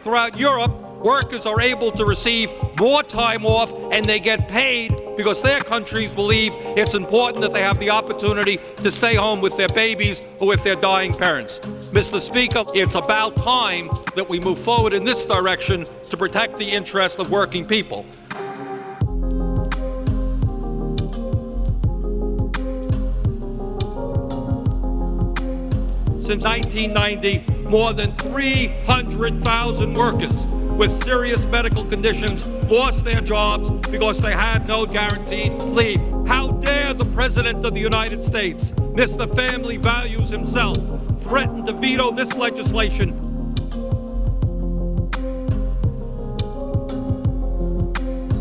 And throughout Europe, workers are able to receive more time off, and they get paid because their countries believe it's important that they have the opportunity to stay home with their babies or with their dying parents. Mr. Speaker, it's about time that we move forward in this direction to protect the interests of working people. Since 1990, more than 300,000 workers with serious medical conditions lost their jobs because they had no guaranteed leave. How dare the President of the United States, Mr. Family Values himself, threaten to veto this legislation?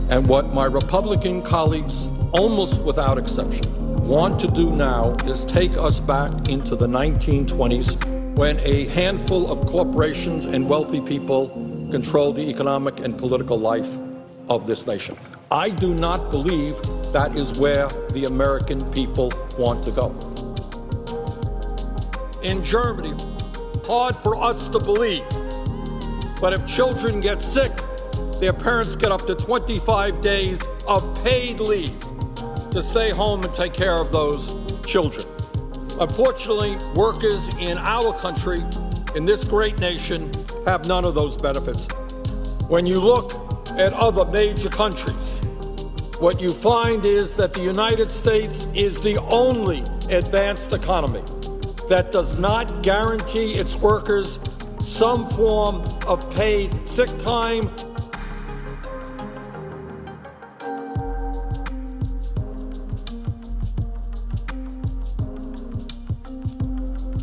And what my Republican colleagues, almost without exception, want to do now is take us back into the 1920s when a handful of corporations and wealthy people controlled the economic and political life of this nation. I do not believe that is where the American people want to go. In Germany, hard for us to believe, but if children get sick, their parents get up to 25 days of paid leave to stay home and take care of those children. Unfortunately, workers in our country, in this great nation, have none of those benefits. When you look at other major countries, what you find is that the United States is the only advanced economy that does not guarantee its workers some form of paid sick time.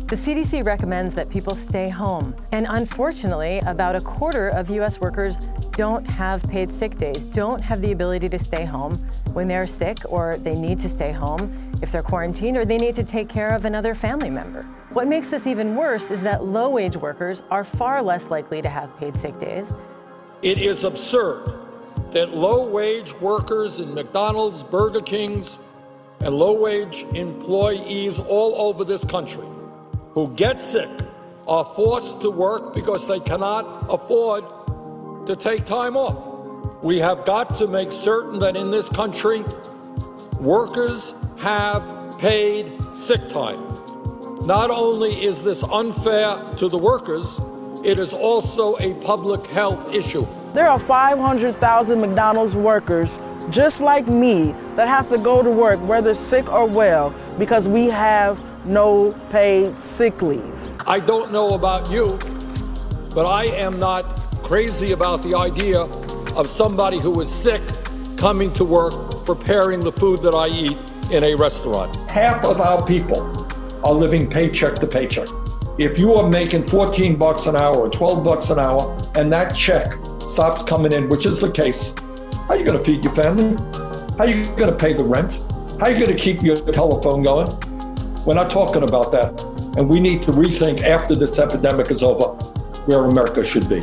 The CDC recommends that people stay home, and unfortunately, about a quarter of U.S. workers don't have paid sick days, don't have the ability to stay home when they're sick, or they need to stay home if they're quarantined, or they need to take care of another family member. What makes this even worse is that low-wage workers are far less likely to have paid sick days. It is absurd that low-wage workers in McDonald's, Burger Kings, and low-wage employees all over this country who get sick are forced to work because they cannot afford to take time off. We have got to make certain that in this country, workers have paid sick time. Not only is this unfair to the workers, it is also a public health issue. There are 500,000 McDonald's workers just like me that have to go to work, whether sick or well, because we have no paid sick leave. I don't know about you, but I am not crazy about the idea of somebody who is sick coming to work, preparing the food that I eat in a restaurant. Half of our people are living paycheck to paycheck. If you are making $14 an hour or $12 an hour and that check stops coming in, which is the case, how are you going to feed your family? How are you going to pay the rent? How are you going to keep your telephone going? We're not talking about that. And we need to rethink after this epidemic is over where America should be.